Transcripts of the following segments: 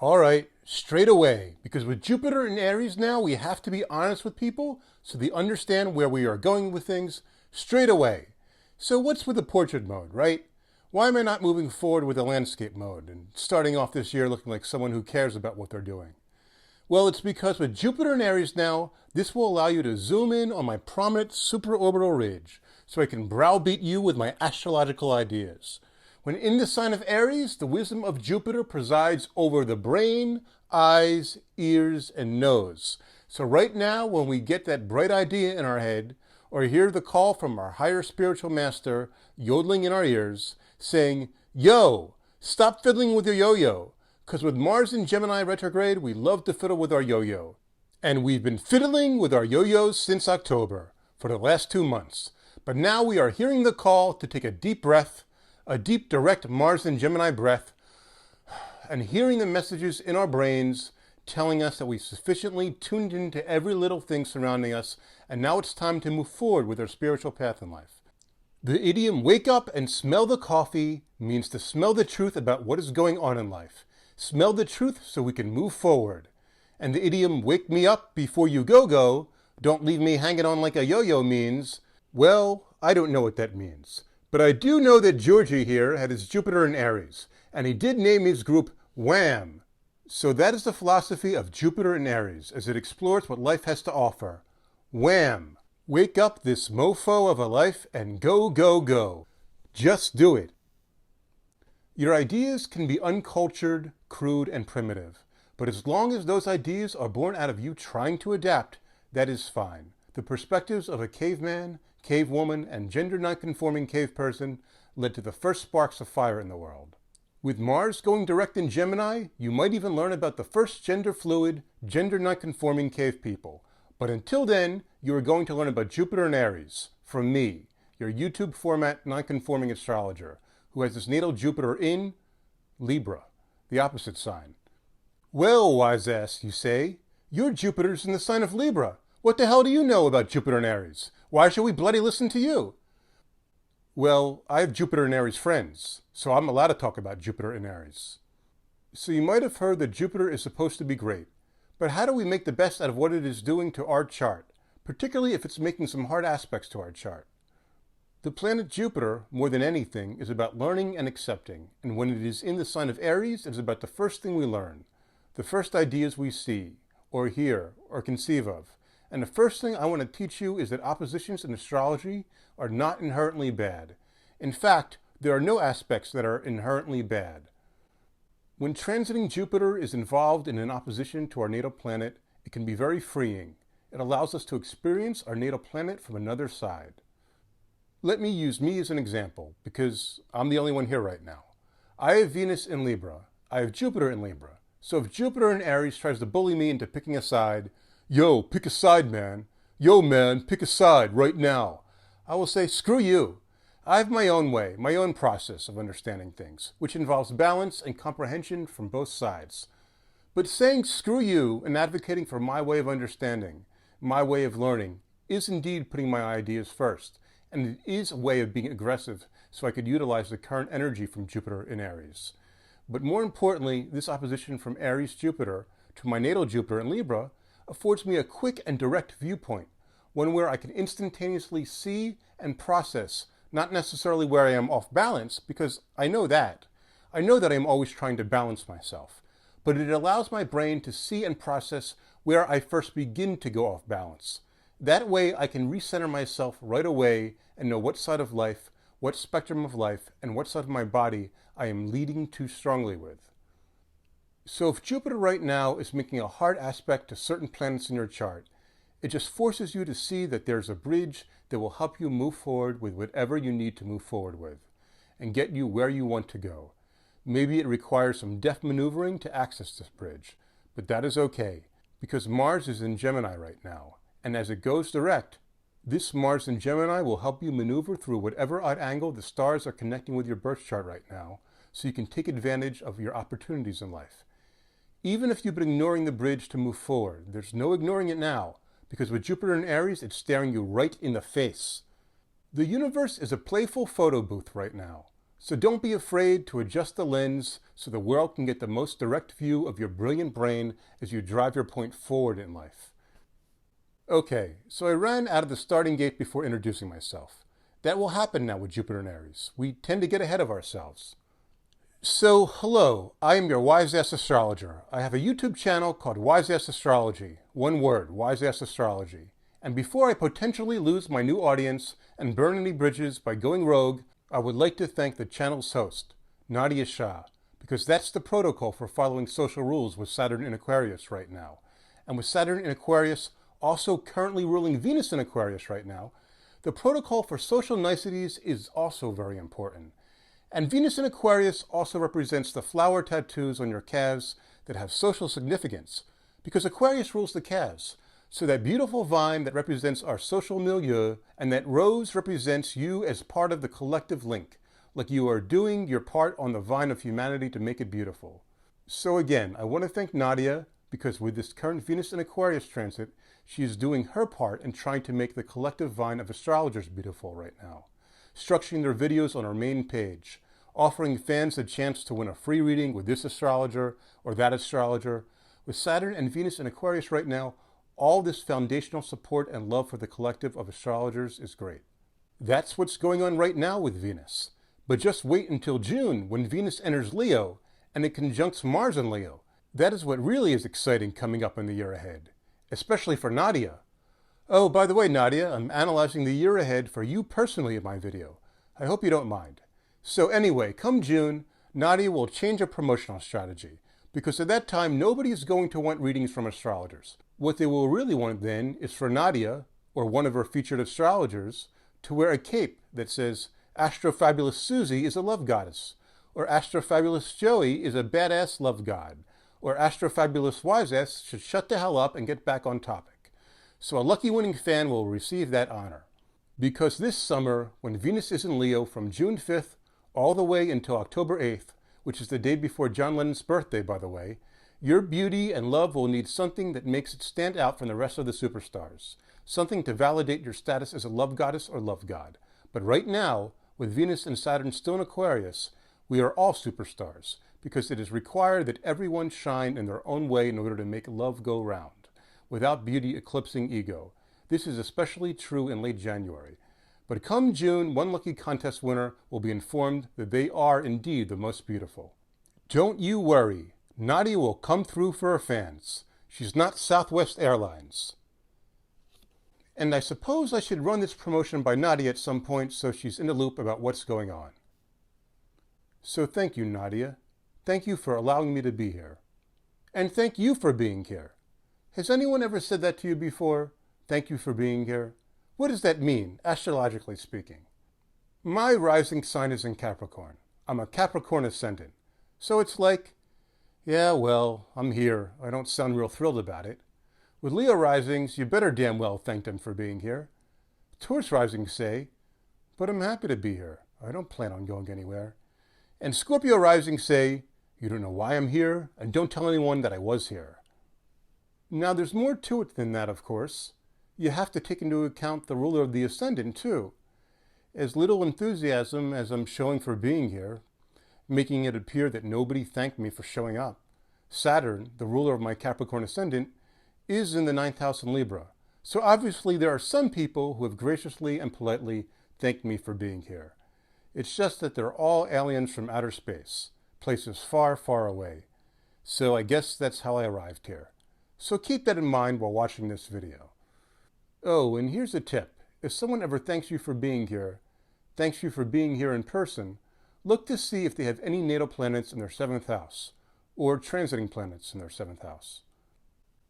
All right, straight away, because with Jupiter in Aries now, we have to be honest with people so they understand where we are going with things straight away. So what's with the portrait mode, right? Why am I not moving forward with the landscape mode and starting off this year looking like someone who cares about what they're doing? Well, it's because with Jupiter in Aries now, this will allow you to zoom in on my prominent supraorbital ridge so I can browbeat you with my astrological ideas. When in the sign of Aries, the wisdom of Jupiter presides over the brain, eyes, ears, and nose. So right now, when we get that bright idea in our head, or hear the call from our higher spiritual master yodeling in our ears, saying, "Yo, stop fiddling with your yo-yo," because with Mars in Gemini retrograde, we love to fiddle with our yo-yo. And we've been fiddling with our yo-yos since October, for the last 2 months. But now we are hearing the call to take a deep breath, a deep, direct Mars and Gemini breath, and hearing the messages in our brains telling us that we sufficiently tuned into every little thing surrounding us, and now it's time to move forward with our spiritual path in life. The idiom "wake up and smell the coffee" means to smell the truth about what is going on in life. Smell the truth so we can move forward. And the idiom "wake me up before you go, don't leave me hanging on like a yo-yo" means, well, I don't know what that means. But I do know that Georgie here had his Jupiter in Aries, and he did name his group Wham! So that is the philosophy of Jupiter in Aries as it explores what life has to offer. Wham! Wake up this mofo of a life and go, go, go. Just do it. Your ideas can be uncultured, crude, and primitive, but as long as those ideas are born out of you trying to adapt, that is fine. The perspectives of a caveman, cavewoman, and gender nonconforming cave person led to the first sparks of fire in the world. With Mars going direct in Gemini, you might even learn about the first gender fluid, gender nonconforming cave people. But until then, you are going to learn about Jupiter in Aries from me, your YouTube format nonconforming astrologer, who has his natal Jupiter in Libra, the opposite sign. Well, Wiseass, you say, your Jupiter's in the sign of Libra. What the hell do you know about Jupiter in Aries? Why should we bloody listen to you? Well, I have Jupiter in Aries friends, so I'm allowed to talk about Jupiter in Aries. So you might have heard that Jupiter is supposed to be great, but how do we make the best out of what it is doing to our chart, particularly if it's making some hard aspects to our chart? The planet Jupiter, more than anything, is about learning and accepting, and when it is in the sign of Aries, it is about the first thing we learn, the first ideas we see, or hear, or conceive of. And the first thing I want to teach you is that oppositions in astrology are not inherently bad. In fact, there are no aspects that are inherently bad. When transiting Jupiter is involved in an opposition to our natal planet, it can be very freeing. It allows us to experience our natal planet from another side. Let me use me as an example, because I'm the only one here right now. I have Venus in Libra. I have Jupiter in Libra. So if Jupiter in Aries tries to bully me into picking a side, "Yo, pick a side, man. Yo, man, pick a side right now," I will say, "Screw you. I have my own way, my own process of understanding things, which involves balance and comprehension from both sides." But saying "screw you" and advocating for my way of understanding, my way of learning, is indeed putting my ideas first, and it is a way of being aggressive so I could utilize the current energy from Jupiter in Aries. But more importantly, this opposition from Aries-Jupiter to my natal Jupiter in Libra affords me a quick and direct viewpoint, one where I can instantaneously see and process, not necessarily where I am off balance, because I know that. I know that I am always trying to balance myself, but it allows my brain to see and process where I first begin to go off balance. That way I can recenter myself right away and know what side of life, what spectrum of life, and what side of my body I am leading too strongly with. So if Jupiter right now is making a hard aspect to certain planets in your chart, it just forces you to see that there's a bridge that will help you move forward with whatever you need to move forward with and get you where you want to go. Maybe it requires some deft maneuvering to access this bridge, but that is okay because Mars is in Gemini right now, and as it goes direct, this Mars in Gemini will help you maneuver through whatever odd angle the stars are connecting with your birth chart right now so you can take advantage of your opportunities in life. Even if you've been ignoring the bridge to move forward, there's no ignoring it now, because with Jupiter in Aries, it's staring you right in the face. The universe is a playful photo booth right now. So don't be afraid to adjust the lens so the world can get the most direct view of your brilliant brain as you drive your point forward in life. Okay, so I ran out of the starting gate before introducing myself. That will happen now with Jupiter and Aries. We tend to get ahead of ourselves. So, hello, I am your Wiseass astrologer. I have a YouTube channel called WiseAssAstrology. One word, WiseAssAstrology. And before I potentially lose my new audience and burn any bridges by going rogue, I would like to thank the channel's host, Nadiya Shah, because that's the protocol for following social rules with Saturn in Aquarius right now. And with Saturn in Aquarius also currently ruling Venus in Aquarius right now, the protocol for social niceties is also very important. And Venus in Aquarius also represents the flower tattoos on your calves that have social significance, because Aquarius rules the calves. So that beautiful vine that represents our social milieu, and that rose represents you as part of the collective link, like you are doing your part on the vine of humanity to make it beautiful. So again, I want to thank Nadiya, because with this current Venus in Aquarius transit, she is doing her part in trying to make the collective vine of astrologers beautiful right now, structuring their videos on our main page, offering fans a chance to win a free reading with this astrologer or that astrologer. With Saturn and Venus in Aquarius right now, all this foundational support and love for the collective of astrologers is great. That's what's going on right now with Venus. But just wait until June when Venus enters Leo and it conjuncts Mars in Leo. That is what really is exciting coming up in the year ahead, especially for Nadiya. Oh, by the way, Nadiya, I'm analyzing the year ahead for you personally in my video. I hope you don't mind. So anyway, come June, Nadiya will change her promotional strategy, because at that time nobody is going to want readings from astrologers. What they will really want then is for Nadiya, or one of her featured astrologers, to wear a cape that says, Astrofabulous Susie is a love goddess, or Astrofabulous Joey is a badass love god, or Astrofabulous Wiseass should shut the hell up and get back on topic. So a lucky winning fan will receive that honor. Because this summer, when Venus is in Leo from June 5th all the way until October 8th, which is the day before John Lennon's birthday, by the way, your beauty and love will need something that makes it stand out from the rest of the superstars. Something to validate your status as a love goddess or love god. But right now, with Venus and Saturn still in Aquarius, we are all superstars, because it is required that everyone shine in their own way in order to make love go round, without beauty eclipsing ego. This is especially true in late January. But come June, one lucky contest winner will be informed that they are indeed the most beautiful. Don't you worry. Nadiya will come through for her fans. She's not Southwest Airlines. And I suppose I should run this promotion by Nadiya at some point so she's in the loop about what's going on. So thank you, Nadiya. Thank you for allowing me to be here. And thank you for being here. Has anyone ever said that to you before? Thank you for being here. What does that mean, astrologically speaking? My rising sign is in Capricorn. I'm a Capricorn Ascendant. So it's like, yeah, well, I'm here. I don't sound real thrilled about it. With Leo risings, you better damn well thank them for being here. Taurus risings say, but I'm happy to be here. I don't plan on going anywhere. And Scorpio risings say, you don't know why I'm here, and don't tell anyone that I was here. Now, there's more to it than that, of course. You have to take into account the ruler of the Ascendant, too. As little enthusiasm as I'm showing for being here, making it appear that nobody thanked me for showing up, Saturn, the ruler of my Capricorn Ascendant, is in the 9th house in Libra. So obviously there are some people who have graciously and politely thanked me for being here. It's just that they're all aliens from outer space, places far, far away. So I guess that's how I arrived here. So keep that in mind while watching this video. Oh, and here's a tip. If someone ever thanks you for being here in person, look to see if they have any natal planets in their 7th house, or transiting planets in their 7th house.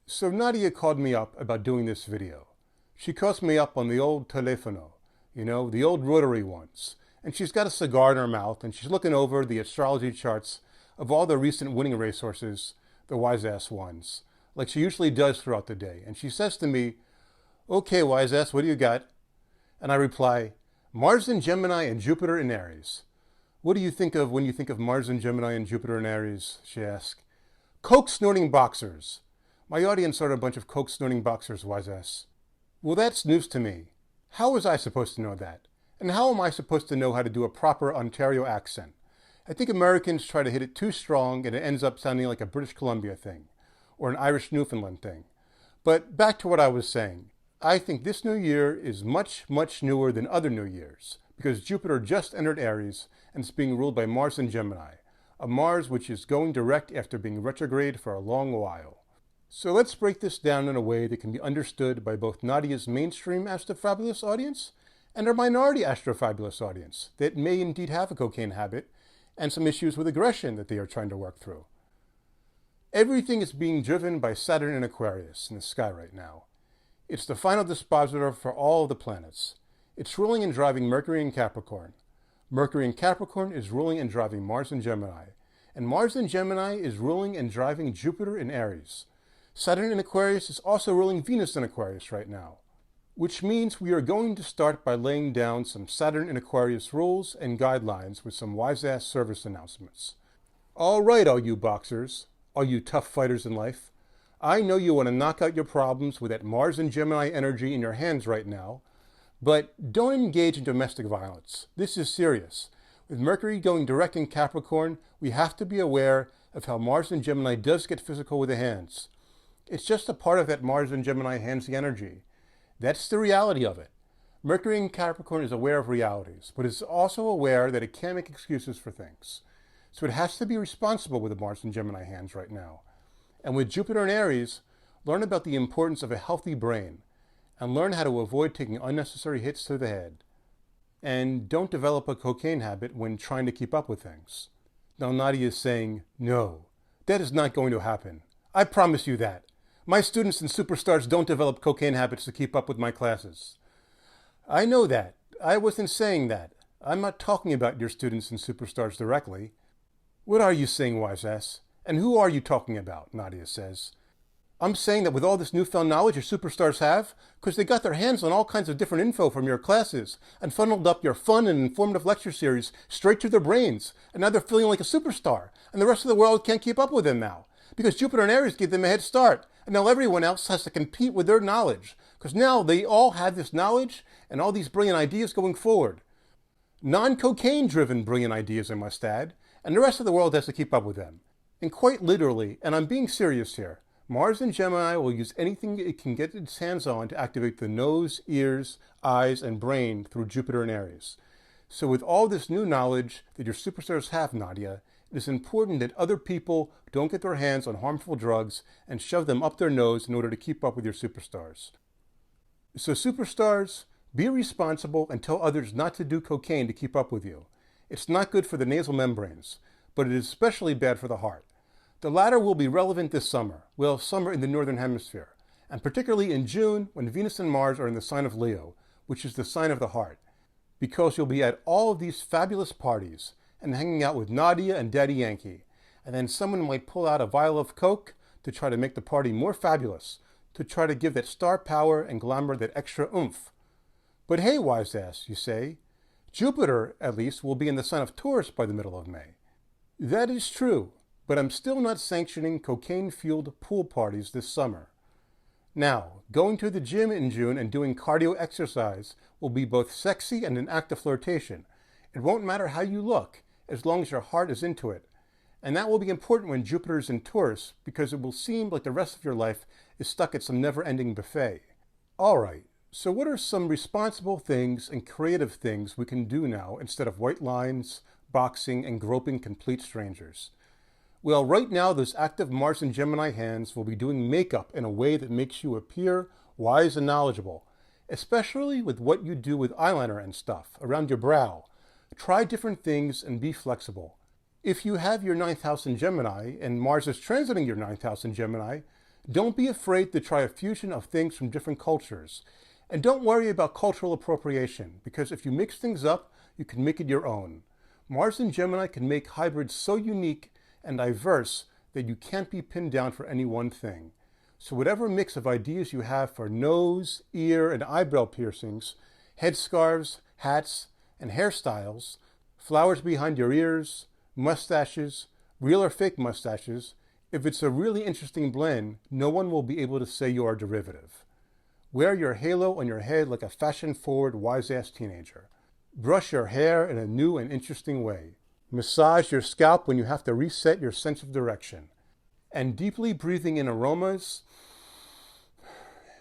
So Nadiya called me up about doing this video. She calls me up on the old telefono, the old rotary ones, and she's got a cigar in her mouth, and she's looking over the astrology charts of all the recent winning racehorses, the Wiseass ones, like she usually does throughout the day. And she says to me, okay, Wiseass, what do you got? And I reply, Mars in Gemini and Jupiter in Aries. What do you think of when you think of Mars in Gemini and Jupiter in Aries? She asked. Coke-snorting boxers. My audience are a bunch of coke-snorting boxers, Wiseass. Well, that's news to me. How was I supposed to know that? And how am I supposed to know how to do a proper Ontario accent? I think Americans try to hit it too strong and it ends up sounding like a British Columbia thing, or an Irish Newfoundland thing. But back to what I was saying. I think this new year is much, much newer than other new years, because Jupiter just entered Aries and is being ruled by Mars in Gemini, a Mars which is going direct after being retrograde for a long while. So let's break this down in a way that can be understood by both Nadiya's mainstream Astrofabulous audience and our minority Astrofabulous audience that may indeed have a cocaine habit and some issues with aggression that they are trying to work through. Everything is being driven by Saturn in Aquarius in the sky right now. It's the final dispositor for all of the planets. It's ruling and driving Mercury in Capricorn. Mercury in Capricorn is ruling and driving Mars in Gemini. And Mars in Gemini is ruling and driving Jupiter in Aries. Saturn in Aquarius is also ruling Venus in Aquarius right now. Which means we are going to start by laying down some Saturn in Aquarius rules and guidelines with some Wiseass service announcements. All right, all you boxers, all you tough fighters in life, I know you want to knock out your problems with that Mars and Gemini energy in your hands right now, but don't engage in domestic violence. This is serious. With Mercury going direct in Capricorn, we have to be aware of how Mars and Gemini does get physical with the hands. It's just a part of that Mars and Gemini handsy energy. That's the reality of it. Mercury in Capricorn is aware of realities, but it's also aware that it can't make excuses for things. So it has to be responsible with the Mars and Gemini hands right now. And with Jupiter in Aries, learn about the importance of a healthy brain and learn how to avoid taking unnecessary hits to the head. And don't develop a cocaine habit when trying to keep up with things. Now Nadiya is saying, no, that is not going to happen. I promise you that. My students and superstars don't develop cocaine habits to keep up with my classes. I know that. I wasn't saying that. I'm not talking about your students and superstars directly. What are you saying, Wiseass? And who are you talking about? Nadiya says. I'm saying that with all this newfound knowledge your superstars have, because they got their hands on all kinds of different info from your classes and funneled up your fun and informative lecture series straight to their brains, and now they're feeling like a superstar, and the rest of the world can't keep up with them now, because Jupiter and Aries gave them a head start. And now everyone else has to compete with their knowledge, because now they all have this knowledge and all these brilliant ideas going forward. Non-cocaine driven brilliant ideas, I must add, and the rest of the world has to keep up with them. And quite literally, and I'm being serious here, Mars in Gemini will use anything it can get its hands on to activate the nose, ears, eyes, and brain through Jupiter and Aries. So with all this new knowledge that your superstars have, Nadiya, it is important that other people don't get their hands on harmful drugs and shove them up their nose in order to keep up with your superstars. So superstars, be responsible and tell others not to do cocaine to keep up with you. It's not good for the nasal membranes, but it is especially bad for the heart. The latter will be relevant this summer, well, summer in the Northern Hemisphere, and particularly in June when Venus and Mars are in the sign of Leo, which is the sign of the heart, because you'll be at all of these fabulous parties and hanging out with Nadiya and Daddy Yankee, and then someone might pull out a vial of Coke to try to make the party more fabulous, to try to give that star power and glamour that extra oomph. But hey, Wiseass, you say, Jupiter, at least, will be in the sign of Taurus by the middle of May. That is true, but I'm still not sanctioning cocaine-fueled pool parties this summer. Now, going to the gym in June and doing cardio exercise will be both sexy and an act of flirtation. It won't matter how you look, as long as your heart is into it. And that will be important when Jupiter is in Taurus, because it will seem like the rest of your life is stuck at some never-ending buffet. All right, so what are some responsible things and creative things we can do now instead of white lines, boxing, and groping complete strangers? Well, right now, those active Mars and Gemini hands will be doing makeup in a way that makes you appear wise and knowledgeable, especially with what you do with eyeliner and stuff around your brow. Try different things and be flexible. If you have your 9th house in Gemini and Mars is transiting your 9th house in Gemini, don't be afraid to try a fusion of things from different cultures. And don't worry about cultural appropriation, because if you mix things up, you can make it your own. Mars and Gemini can make hybrids so unique and diverse that you can't be pinned down for any one thing. So whatever mix of ideas you have for nose, ear, and eyebrow piercings, headscarves, hats, and hairstyles, flowers behind your ears, mustaches, real or fake mustaches, if it's a really interesting blend, no one will be able to say you are derivative. Wear your halo on your head like a fashion-forward, wise-ass teenager. Brush your hair in a new and interesting way. Massage your scalp when you have to reset your sense of direction. And deeply breathing in aromas,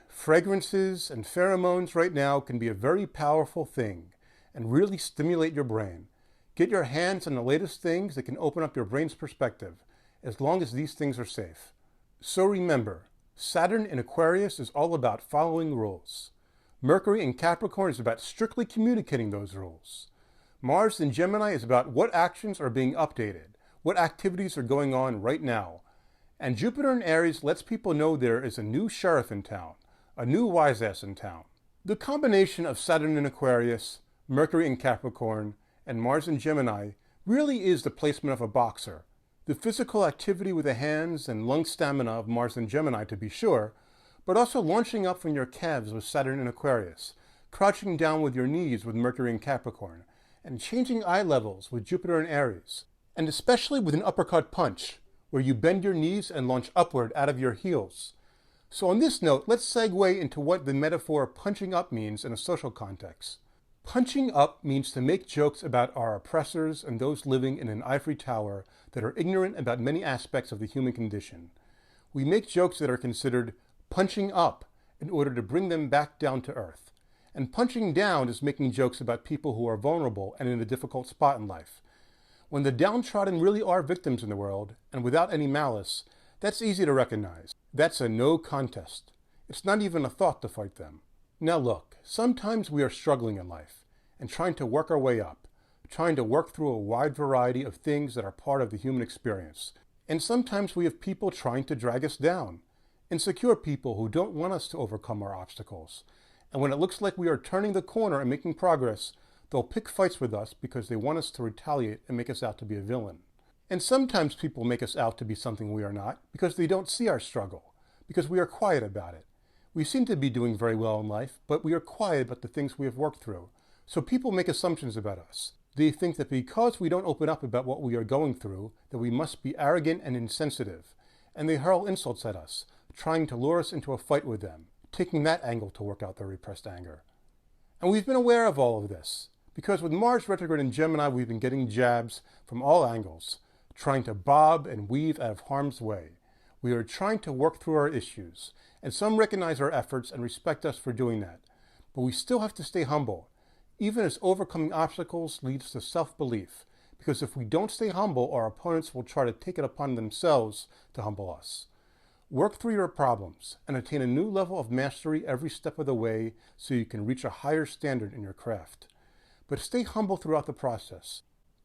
fragrances, and pheromones right now can be a very powerful thing and really stimulate your brain. Get your hands on the latest things that can open up your brain's perspective, as long as these things are safe. So remember, Saturn in Aquarius is all about following rules. Mercury in Capricorn is about strictly communicating those rules. Mars in Gemini is about what actions are being updated, what activities are going on right now. And Jupiter in Aries lets people know there is a new sheriff in town, a new Wiseass in town. The combination of Saturn in Aquarius, Mercury in Capricorn, and Mars in Gemini really is the placement of a boxer. The physical activity with the hands and lung stamina of Mars in Gemini, to be sure, but also launching up from your calves with Saturn in Aquarius, crouching down with your knees with Mercury in Capricorn, and changing eye levels with Jupiter in Aries, and especially with an uppercut punch, where you bend your knees and launch upward out of your heels. So on this note, let's segue into what the metaphor punching up means in a social context. Punching up means to make jokes about our oppressors and those living in an ivory tower that are ignorant about many aspects of the human condition. We make jokes that are considered punching up in order to bring them back down to earth. And punching down is making jokes about people who are vulnerable and in a difficult spot in life. When the downtrodden really are victims in the world, and without any malice, that's easy to recognize. That's a no contest. It's not even a thought to fight them. Now look, sometimes we are struggling in life and trying to work our way up, trying to work through a wide variety of things that are part of the human experience. And sometimes we have people trying to drag us down, insecure people who don't want us to overcome our obstacles. And when it looks like we are turning the corner and making progress, they'll pick fights with us because they want us to retaliate and make us out to be a villain. And sometimes people make us out to be something we are not because they don't see our struggle, because we are quiet about it. We seem to be doing very well in life, but we are quiet about the things we have worked through. So people make assumptions about us. They think that because we don't open up about what we are going through, that we must be arrogant and insensitive. And they hurl insults at us, trying to lure us into a fight with them, taking that angle to work out their repressed anger. And we've been aware of all of this, because with Mars retrograde in Gemini, we've been getting jabs from all angles, trying to bob and weave out of harm's way. We are trying to work through our issues, and some recognize our efforts and respect us for doing that. But we still have to stay humble, even as overcoming obstacles leads to self-belief, because if we don't stay humble, our opponents will try to take it upon themselves to humble us. Work through your problems and attain a new level of mastery every step of the way so you can reach a higher standard in your craft. But stay humble throughout the process.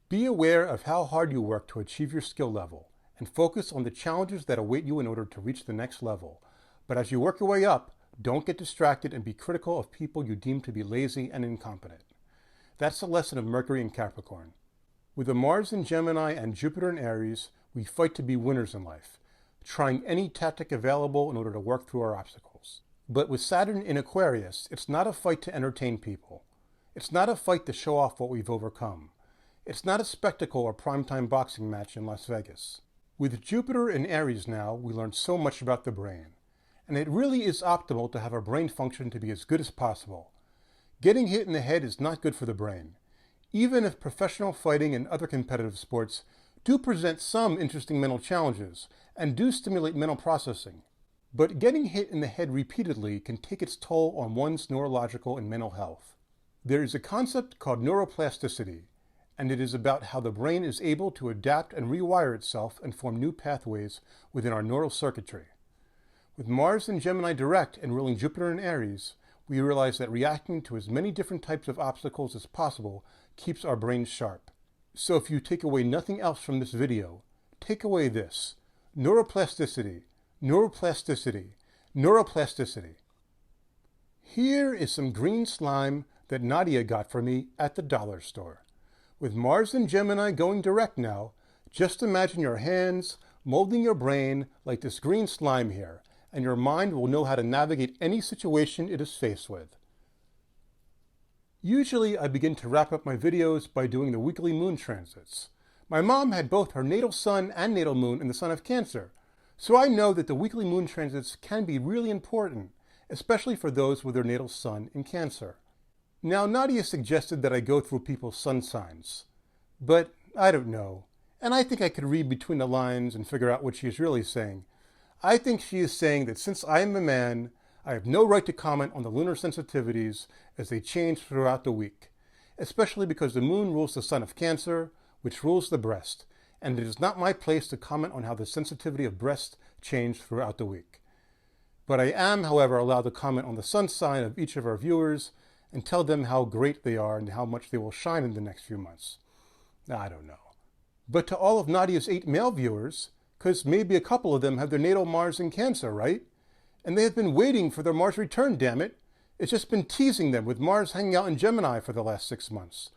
Be aware of how hard you work to achieve your skill level and focus on the challenges that await you in order to reach the next level. But as you work your way up, don't get distracted and be critical of people you deem to be lazy and incompetent. That's the lesson of Mercury in Capricorn. With the Mars in Gemini and Jupiter in Aries, we fight to be winners in life, trying any tactic available in order to work through our obstacles. But with Saturn in Aquarius, it's not a fight to entertain people. It's not a fight to show off what we've overcome. It's not a spectacle or primetime boxing match in Las Vegas. With Jupiter in Aries now, we learn so much about the brain. And it really is optimal to have our brain function to be as good as possible. Getting hit in the head is not good for the brain. Even if professional fighting and other competitive sports do present some interesting mental challenges and do stimulate mental processing. But getting hit in the head repeatedly can take its toll on one's neurological and mental health. There is a concept called neuroplasticity, and it is about how the brain is able to adapt and rewire itself and form new pathways within our neural circuitry. With Mars in Gemini direct and ruling Jupiter in Aries, we realize that reacting to as many different types of obstacles as possible keeps our brains sharp. So if you take away nothing else from this video, take away this: neuroplasticity, neuroplasticity, neuroplasticity. Here is some green slime that Nadiya got for me at the dollar store. With Mars in Gemini going direct now, just imagine your hands molding your brain like this green slime here, and your mind will know how to navigate any situation it is faced with. Usually I begin to wrap up my videos by doing the weekly moon transits. My mom had both her natal sun and natal moon in the sign of Cancer, so I know that the weekly moon transits can be really important, especially for those with their natal sun in Cancer. Now, Nadiya suggested that I go through people's sun signs, but I don't know, and I think I could read between the lines and figure out what she is really saying. I think she is saying that since I am a man, I have no right to comment on the lunar sensitivities as they change throughout the week, especially because the moon rules the sign of Cancer, which rules the breast, and it is not my place to comment on how the sensitivity of breast changed throughout the week. But I am, however, allowed to comment on the sun sign of each of our viewers and tell them how great they are and how much they will shine in the next few months. I don't know. But to all of Nadiya's 8 male viewers, because maybe a couple of them have their natal Mars in Cancer, right? And they have been waiting for their Mars return, damn it. It's just been teasing them with Mars hanging out in Gemini for the last 6 months.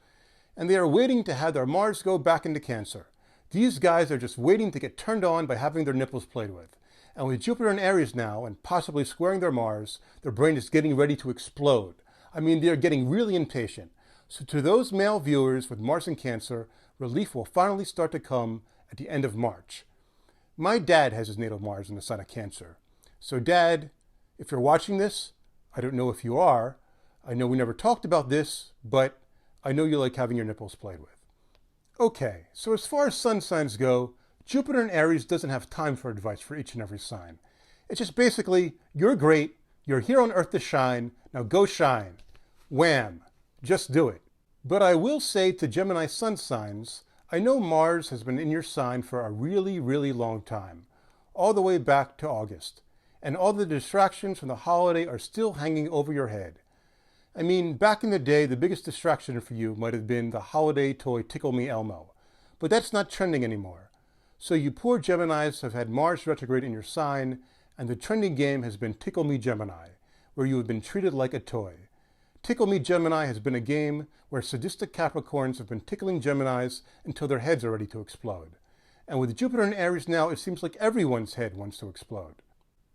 And they are waiting to have their Mars go back into Cancer. These guys are just waiting to get turned on by having their nipples played with. And with Jupiter in Aries now, and possibly squaring their Mars, their brain is getting ready to explode. I mean, they're getting really impatient. So to those male viewers with Mars in Cancer, relief will finally start to come at the end of March. My dad has his natal Mars in the sign of Cancer. So Dad, if you're watching this, I don't know if you are. I know we never talked about this, but I know you like having your nipples played with. Okay, so as far as sun signs go, Jupiter in Aries doesn't have time for advice for each and every sign. It's just basically, you're great, you're here on Earth to shine, now go shine. Wham! Just do it. But I will say to Gemini sun signs, I know Mars has been in your sign for a really, really long time, all the way back to August, and all the distractions from the holiday are still hanging over your head. I mean, back in the day, the biggest distraction for you might have been the holiday toy Tickle Me Elmo, but that's not trending anymore. So you poor Geminis have had Mars retrograde in your sign, and the trending game has been Tickle Me Gemini, where you have been treated like a toy. Tickle Me Gemini has been a game where sadistic Capricorns have been tickling Geminis until their heads are ready to explode. And with Jupiter in Aries now, it seems like everyone's head wants to explode.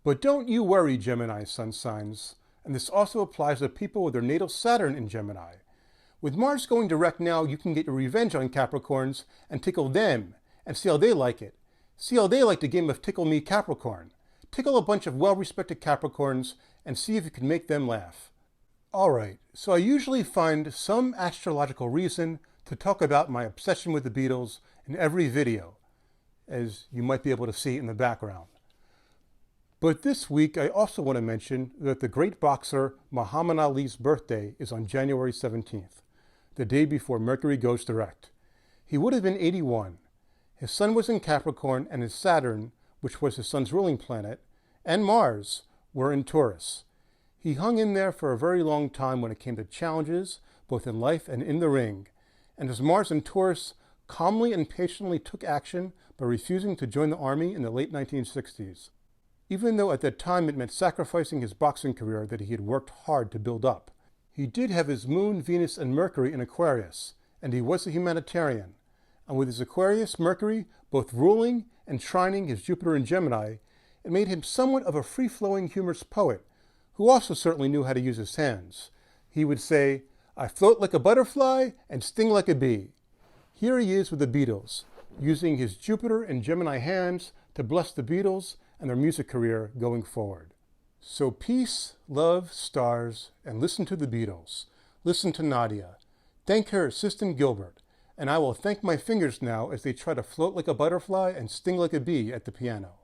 But don't you worry, Gemini sun signs, and this also applies to people with their natal Saturn in Gemini. With Mars going direct now, you can get your revenge on Capricorns and tickle them, and see how they like it. See how they like the game of Tickle Me Capricorn. Tickle a bunch of well-respected Capricorns and see if you can make them laugh. Alright, so I usually find some astrological reason to talk about my obsession with the Beatles in every video, as you might be able to see in the background. But this week, I also want to mention that the great boxer Muhammad Ali's birthday is on January 17th, the day before Mercury goes direct. He would have been 81. His sun was in Capricorn, and his Saturn, which was his sun's ruling planet, and Mars were in Taurus. He hung in there for a very long time when it came to challenges, both in life and in the ring, and as Mars in Taurus calmly and patiently took action by refusing to join the army in the late 1960s. Even though at that time it meant sacrificing his boxing career that he had worked hard to build up. He did have his moon, Venus, and Mercury in Aquarius, and he was a humanitarian. And with his Aquarius Mercury both ruling and trining his Jupiter in Gemini, it made him somewhat of a free-flowing humorous poet, who also certainly knew how to use his hands. He would say, "I float like a butterfly and sting like a bee." Here he is with the Beatles, using his Jupiter and Gemini hands to bless the Beatles and their music career going forward. So peace, love, stars, and listen to the Beatles. Listen to Nadiya. Thank her assistant Gilbert, and I will thank my fingers now as they try to float like a butterfly and sting like a bee at the piano.